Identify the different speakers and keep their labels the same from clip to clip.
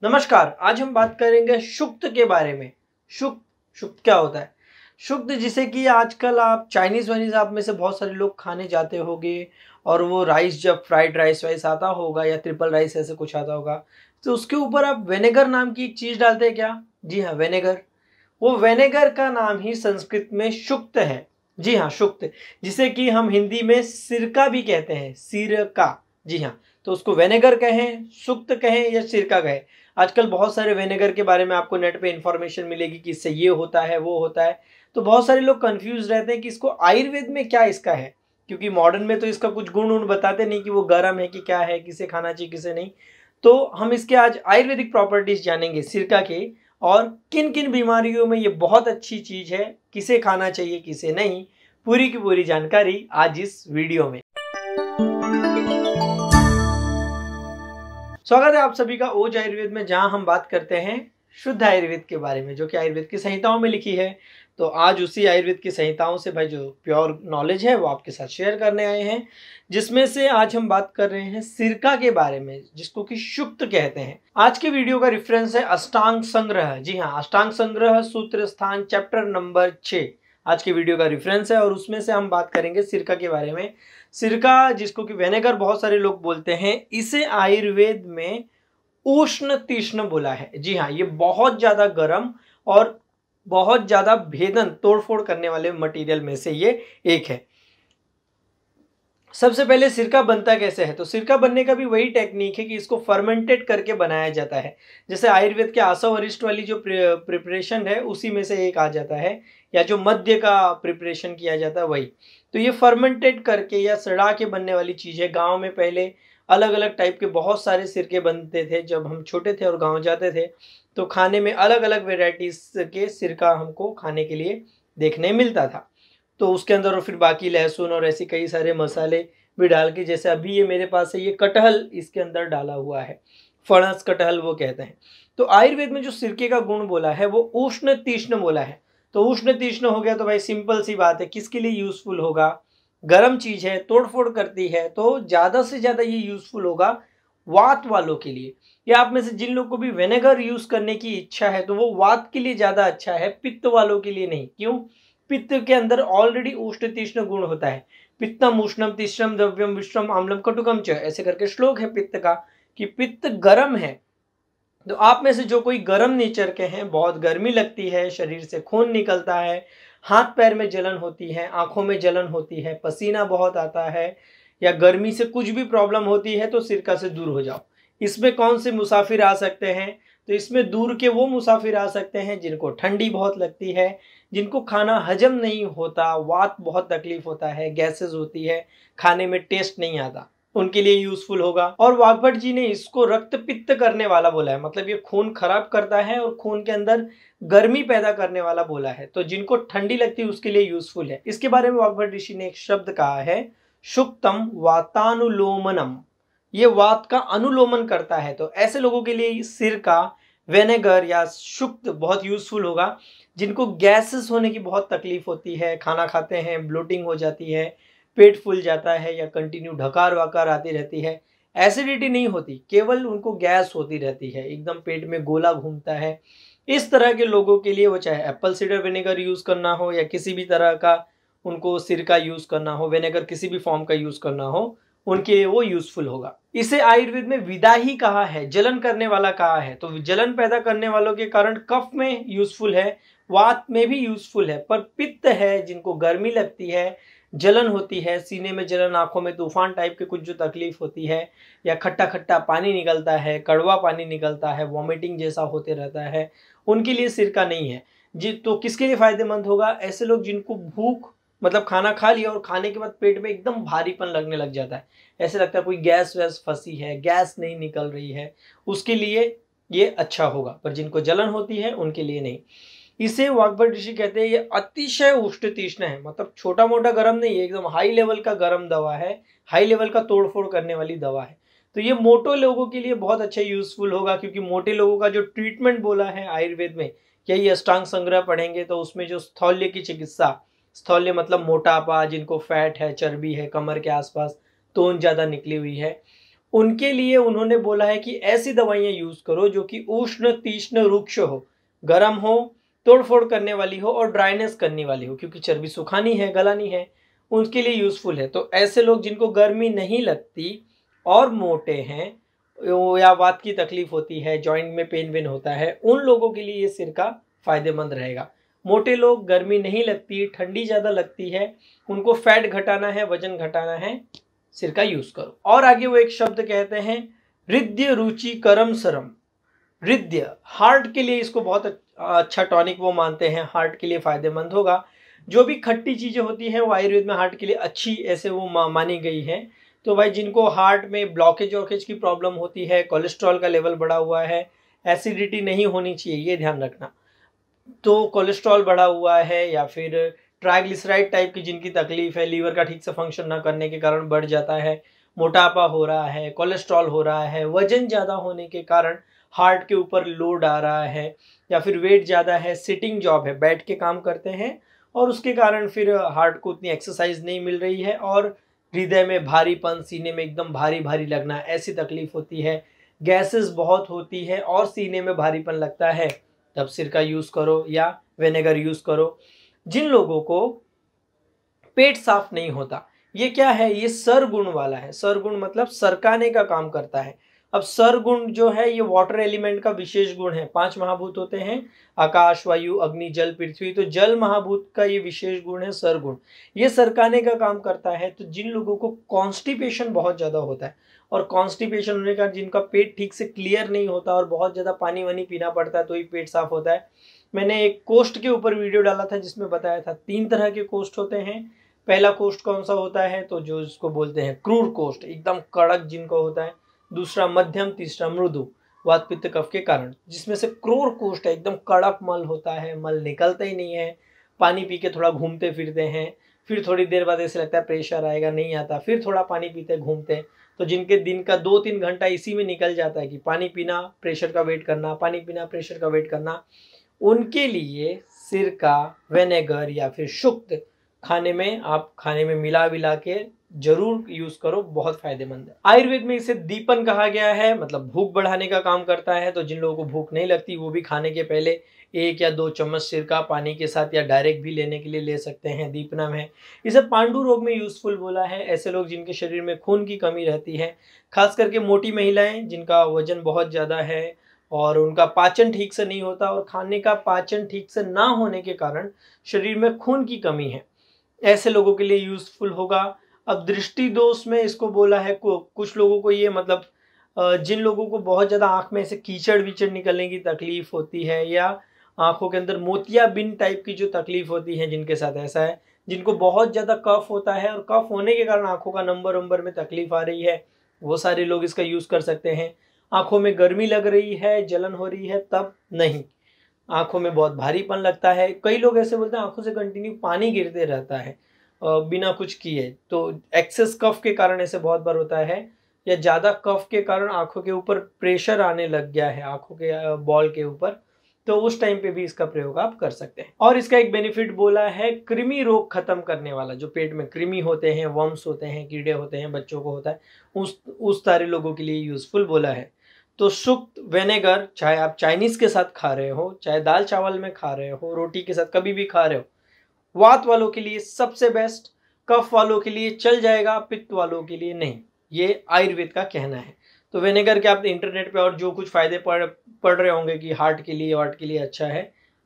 Speaker 1: नमस्कार। आज हम बात करेंगे शुक्त के बारे में। शुक्त क्या होता है? शुक्त जिसे कि आजकल आप चाइनीज़ वाइनीज़ आप में से बहुत सारे लोग खाने जाते होंगे और वो राइस जब फ्राइड राइस वाइस आता होगा या ट्रिपल राइस ऐसे कुछ आता होगा तो उसके ऊपर आप विनेगर नाम की एक चीज़ डालते हैं क्या? जी हाँ, विनेगर। वो विनेगर का नाम ही संस्कृत में शुक्त है। जी हाँ, शुक्त, जिसे कि हम हिंदी में सिरका भी कहते हैं, सिरका। जी हाँ, तो उसको विनेगर कहें, शुक्त कहें या सिरका कहें। आजकल बहुत सारे विनेगर के बारे में आपको नेट पे इंफॉर्मेशन मिलेगी कि इससे ये होता है, वो होता है। तो बहुत सारे लोग कंफ्यूज रहते हैं कि इसको आयुर्वेद में क्या इसका है, क्योंकि मॉडर्न में तो इसका कुछ गुण उन बताते नहीं कि वो गर्म है कि क्या है, किसे खाना चाहिए किसे नहीं। तो हम इसके आज आयुर्वेदिक प्रॉपर्टीज जानेंगे सिरका के, और किन किन बीमारियों में ये बहुत अच्छी चीज है, किसे खाना चाहिए किसे नहीं, पूरी की पूरी जानकारी आज इस वीडियो में। स्वागत है आप सभी का ओज आयुर्वेद में, जहां हम बात करते हैं शुद्ध आयुर्वेद के बारे में, जो कि आयुर्वेद की संहिताओं में लिखी है। तो आज उसी आयुर्वेद की संहिताओं से भाई जो प्योर नॉलेज है वो आपके साथ शेयर करने आए हैं, जिसमें से आज हम बात कर रहे हैं सिरका के बारे में, जिसको कि शुक्त कहते हैं। आज के वीडियो का रेफरेंस है अष्टांग संग्रह। जी हाँ, अष्टांग संग्रह सूत्र स्थान चैप्टर नंबर 6 आज के वीडियो का रेफरेंस है, और उसमें से हम बात करेंगे सिरका के बारे में। सिरका, जिसको कि विनेगर बहुत सारे लोग बोलते हैं, इसे आयुर्वेद में उष्ण तीक्ष्ण बोला है। जी हाँ, ये बहुत ज्यादा गर्म और बहुत ज्यादा भेदन तोड़फोड़ करने वाले मटेरियल में से ये एक है। सबसे पहले सिरका बनता कैसे है? तो सिरका बनने का भी वही टेक्निक है कि इसको फर्मेंटेड करके बनाया जाता है। जैसे आयुर्वेद के आसव वरिष्ठ वाली जो प्रिपरेशन है उसी में से एक आ जाता है, या जो मध्य का प्रिपरेशन किया जाता है वही। तो ये फर्मेंटेड करके या सड़ा के बनने वाली चीज है। गाँव में पहले अलग अलग टाइप के बहुत सारे सिरके बनते थे। जब हम छोटे थे और गाँव जाते थे तो खाने में अलग अलग वेराइटीज के सिरका हमको खाने के लिए देखने मिलता था। तो उसके अंदर और फिर बाकी लहसुन और ऐसे कई सारे मसाले भी डाल के, जैसे अभी ये मेरे पास है, ये कटहल इसके अंदर डाला हुआ है, फणस कटहल वो कहते हैं। तो आयुर्वेद में जो सिरके का गुण बोला है वो उष्ण तीक्ष्ण बोला है। तो उष्ण तीक्ष्ण हो गया तो भाई सिंपल सी बात है, किसके लिए यूजफुल होगा? गर्म चीज है, तोड़फोड़ करती है, तो ज्यादा से ज्यादा ये यूजफुल होगा वात वालों के लिए। या आप में से जिन लोगों को भी विनेगर यूज करने की इच्छा है तो वो वात के लिए ज्यादा अच्छा है, पित्त वालों के लिए नहीं। क्यों? पित्त के अंदर ऑलरेडी उष्ण तीक्ष्ण गुण होता है। पित्तम उष्णम तीक्ष्णम द्रव्यम विश्रम आम्लम कटुकम च, ऐसे करके श्लोक है पित्त का, कि पित्त गर्म है। तो आप में से जो कोई गर्म नेचर के हैं, बहुत गर्मी लगती है, शरीर से खून निकलता है, हाथ पैर में जलन होती है, आंखों में जलन होती है, पसीना बहुत आता है, या गर्मी से कुछ भी प्रॉब्लम होती है, तो सिरका से दूर हो जाओ। इसमें कौन से मुसाफिर आ सकते हैं? तो इसमें दूर के वो मुसाफिर आ सकते हैं जिनको ठंडी बहुत लगती है, जिनको खाना हजम नहीं होता, वात बहुत तकलीफ होता है, गैसेस होती है, खाने में टेस्ट नहीं आता, उनके लिए यूजफुल होगा। और वाग्भट जी ने इसको रक्त पित्त करने वाला बोला है, मतलब ये खून खराब करता है और खून के अंदर गर्मी पैदा करने वाला बोला है। तो जिनको ठंडी लगती है उसके लिए यूजफुल है। इसके बारे में वाग्भट ऋषि ने एक शब्द कहा है, शुक्तम वातानुलोमनम। ये वात का अनुलोमन करता है। तो ऐसे लोगों के लिए सिरका, विनेगर या शुक्त बहुत यूजफुल होगा। जिनको गैसेस होने की बहुत तकलीफ होती है, खाना खाते हैं ब्लोटिंग हो जाती है, पेट फूल जाता है, या कंटिन्यू ढकार वाकार आती रहती है, एसिडिटी नहीं होती, केवल उनको गैस होती रहती है, एकदम पेट में गोला घूमता है, इस तरह के लोगों के लिए वो चाहे एप्पल सीडर विनेगर यूज करना हो या किसी भी तरह का उनको सिरका यूज करना हो, विनेगर किसी भी फॉर्म का यूज करना हो, उनके लिए वो यूजफुल होगा। इसे आयुर्वेद में विदाही कहा है, जलन करने वाला कहा है। तो जलन पैदा करने वालों के कारण कफ में यूजफुल है, वात में भी यूजफुल है। पर पित्त है, जिनको गर्मी लगती है, जलन होती है, सीने में जलन, आंखों में तूफान टाइप के कुछ जो तकलीफ होती है, या खट्टा खट्टा पानी निकलता है, कड़वा पानी निकलता है, वॉमिटिंग जैसा होते रहता है, उनके लिए सिरका नहीं है। जी, तो किसके लिए फायदेमंद होगा? ऐसे लोग जिनको भूख, मतलब खाना खा लिया और खाने के बाद पेट में एकदम भारीपन लगने लग जाता है, ऐसे लगता है कोई गैस वैस फंसी है, गैस नहीं निकल रही है, उसके लिए ये अच्छा होगा। पर जिनको जलन होती है उनके लिए नहीं। इसे वाग्भट ऋषि कहते हैं ये अतिशय उष्ण तीक्ष्ण है, मतलब छोटा मोटा गर्म नहीं है, एकदम हाई लेवल का गर्म दवा है, हाई लेवल का तोड़फोड़ करने वाली दवा है। तो ये मोटे लोगों के लिए बहुत अच्छा यूजफुल होगा, क्योंकि मोटे लोगों का जो ट्रीटमेंट बोला है आयुर्वेद में, यही अष्टांग संग्रह पढ़ेंगे तो उसमें जो स्थौल्य की चिकित्सा, स्थौल्य मतलब मोटापा, जिनको फैट है, चर्बी है कमर के आसपास, तोन ज्यादा निकली हुई है, उनके लिए उन्होंने बोला है कि ऐसी दवाइयाँ यूज़ करो जो कि उष्ण तीक्ष्ण रुक्ष हो, गर्म हो, तोड़-फोड़ करने वाली हो और ड्राइनेस करने वाली हो, क्योंकि चर्बी सुखानी है, गलानी है, उनके लिए यूज़फुल है। तो ऐसे लोग जिनको गर्मी नहीं लगती और मोटे हैं या वात की तकलीफ होती है, जॉइंट में पेन वेन होता है, उन लोगों के लिए ये सिरका फ़ायदेमंद रहेगा। मोटे लोग, गर्मी नहीं लगती, ठंडी ज़्यादा लगती है, उनको फैट घटाना है, वज़न घटाना है, सिरका यूज़ करो। और आगे वो एक शब्द कहते हैं, हृदय रुचिकरम सरम। हृदय, हार्ट के लिए इसको बहुत अच्छा टॉनिक वो मानते हैं, हार्ट के लिए फ़ायदेमंद होगा। जो भी खट्टी चीज़ें होती हैं वो आयुर्वेद में हार्ट के लिए अच्छी ऐसे वो मानी गई हैं। तो भाई जिनको हार्ट में ब्लॉकेज वॉकेज की प्रॉब्लम होती है, कोलेस्ट्रॉल का लेवल बढ़ा हुआ है, एसिडिटी नहीं होनी चाहिए, ये ध्यान रखना। तो कोलेस्ट्रॉल बढ़ा हुआ है या फिर ट्राइग्लिसराइड टाइप की जिनकी तकलीफ है, लीवर का ठीक से फंक्शन ना करने के कारण बढ़ जाता है, मोटापा हो रहा है, कोलेस्ट्रॉल हो रहा है, वजन ज़्यादा होने के कारण हार्ट के ऊपर लोड आ रहा है, या फिर वेट ज़्यादा है, सिटिंग जॉब है, बैठ के काम करते हैं और उसके कारण फिर हार्ट को उतनी एक्सरसाइज नहीं मिल रही है और हृदय में भारीपन, सीने में एकदम भारी भारी लगना, ऐसी तकलीफ होती है, गैसेस बहुत होती है और सीने में भारीपन लगता है, तब सिरका यूज़ करो या विनेगर यूज़ करो। जिन लोगों को पेट साफ नहीं होता, ये क्या है, ये सरगुण वाला है। सरगुण मतलब सरकाने का काम करता है। अब सरगुण जो है ये वाटर एलिमेंट का विशेष गुण है। 5 महाभूत होते हैं, आकाश, वायु, अग्नि, जल, पृथ्वी। तो जल महाभूत का ये विशेष गुण है सरगुण, ये सरकाने का काम करता है। तो जिन लोगों को कॉन्स्टिपेशन बहुत ज़्यादा होता है और कॉन्स्टिपेशन होने का जिनका पेट ठीक से क्लियर नहीं होता और बहुत ज़्यादा पानी वानी पीना पड़ता है तो ही पेट साफ होता है। मैंने एक कोष्ठ के ऊपर वीडियो डाला था जिसमें बताया था 3 तरह के कोष्ठ होते हैं। पहला कोष्ठ कौन सा होता है, तो जो इसको बोलते हैं क्रूर कोष्ठ, एकदम कड़क जिनको होता है। दूसरा मध्यम, तीसरा मृदु, वात पित्त कफ के कारण। जिसमें से क्रूर कोष्ठ है, एकदम कड़क मल होता है, मल निकलता ही नहीं है, पानी पी के थोड़ा घूमते फिरते हैं, फिर थोड़ी देर बाद ऐसे लगता है प्रेशर आएगा, नहीं आता, फिर थोड़ा पानी पीते घूमते। तो जिनके दिन का 2-3 घंटा इसी में निकल जाता है कि पानी पीना, प्रेशर का वेट करना, पानी पीना, प्रेशर का वेट करना, उनके लिए सिरका, विनेगर या फिर शुक्त खाने में मिला विला के जरूर यूज करो, बहुत फायदेमंद है। आयुर्वेद में इसे दीपन कहा गया है, मतलब भूख बढ़ाने का काम करता है। तो जिन लोगों को भूख नहीं लगती वो भी खाने के पहले 1 या 2 चम्मच सिरका पानी के साथ या डायरेक्ट भी लेने के लिए ले सकते हैं, दीपनम है। इसे पांडु रोग में यूजफुल बोला है। ऐसे लोग जिनके शरीर में खून की कमी रहती है, खास करके मोटी महिलाएं जिनका वजन बहुत ज़्यादा है और उनका पाचन ठीक से नहीं होता और खाने का पाचन ठीक से ना होने के कारण शरीर में खून की कमी है, ऐसे लोगों के लिए यूजफुल होगा। अब दृष्टि दोष में इसको बोला है कुछ लोगों को ये मतलब जिन लोगों को बहुत ज़्यादा आँख में से कीचड़ विचड़ निकलने की तकलीफ होती है या आँखों के अंदर मोतियाबिंद टाइप की जो तकलीफ होती है, जिनके साथ ऐसा है, जिनको बहुत ज़्यादा कफ होता है और कफ होने के कारण आँखों का नंबर में तकलीफ आ रही है, वो सारे लोग इसका यूज़ कर सकते हैं। आँखों में गर्मी लग रही है, जलन हो रही है, तब नहीं। आंखों में बहुत भारीपन लगता है, कई लोग ऐसे बोलते हैं आंखों से कंटिन्यू पानी गिरते रहता है बिना कुछ किए, तो एक्सेस कफ के कारण ऐसे बहुत बार होता है, या ज़्यादा कफ के कारण आंखों के ऊपर प्रेशर आने लग गया है, आंखों के बॉल के ऊपर, तो उस टाइम पे भी इसका प्रयोग आप कर सकते हैं। और इसका एक बेनिफिट बोला है, कृमि रोग खत्म करने वाला, जो पेट में कृमि होते हैं, वर्म्स होते हैं, कीड़े होते हैं, बच्चों को होता है, उस सारे लोगों के लिए यूजफुल बोला है। तो शुक्त विनेगर, चाहे आप चाइनीज के साथ खा रहे हो, चाहे दाल चावल में खा रहे हो, रोटी के साथ कभी भी खा रहे हो, वात वालों के लिए सबसे बेस्ट, कफ वालों के लिए चल जाएगा, पित्त वालों के लिए नहीं, ये आयुर्वेद का कहना है। तो विनेगर के आप इंटरनेट पे और जो कुछ फायदे पढ़ रहे होंगे कि हार्ट के लिए अच्छा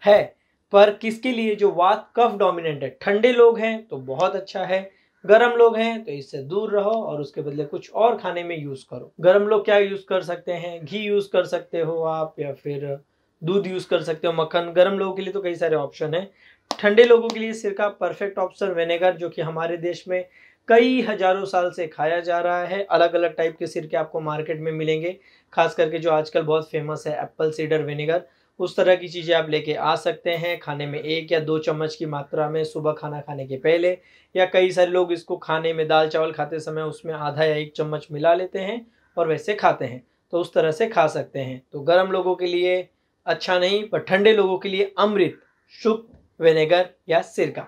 Speaker 1: है, पर किसके लिए, जो वात कफ डोमिनेंट है, ठंडे लोग हैं तो बहुत अच्छा है, गर्म लोग हैं तो इससे दूर रहो और उसके बदले कुछ और खाने में यूज करो। गर्म लोग क्या यूज कर सकते हैं, घी यूज कर सकते हो आप, या फिर दूध यूज कर सकते हो, मक्खन। गर्म लोगों के लिए तो कई सारे ऑप्शन है। ठंडे लोगों के लिए सिरका परफेक्ट ऑप्शन विनेगर, जो कि हमारे देश में कई हजारों साल से खाया जा रहा है। अलग अलग टाइप के सिरके आपको मार्केट में मिलेंगे, खास करके जो आजकल बहुत फेमस है एप्पल सीडर विनेगर, उस तरह की चीज़ें आप लेके आ सकते हैं। खाने में 1 या 2 चम्मच की मात्रा में सुबह खाना खाने के पहले, या कई सारे लोग इसको खाने में दाल चावल खाते समय उसमें आधा या 1 चम्मच मिला लेते हैं और वैसे खाते हैं, तो उस तरह से खा सकते हैं। तो गर्म लोगों के लिए अच्छा नहीं, पर ठंडे लोगों के लिए अमृत, शुक्त विनेगर या सिरका।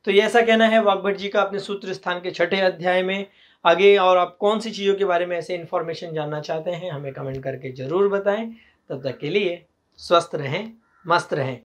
Speaker 1: तो ये ऐसा कहना है वाग्भट जी का अपने सूत्र स्थान के 6ठे अध्याय में। आगे और आप कौन सी चीज़ों के बारे में ऐसे इन्फॉर्मेशन जानना चाहते हैं हमें कमेंट करके ज़रूर बताएं। तब तक के लिए स्वस्थ रहें, मस्त रहें।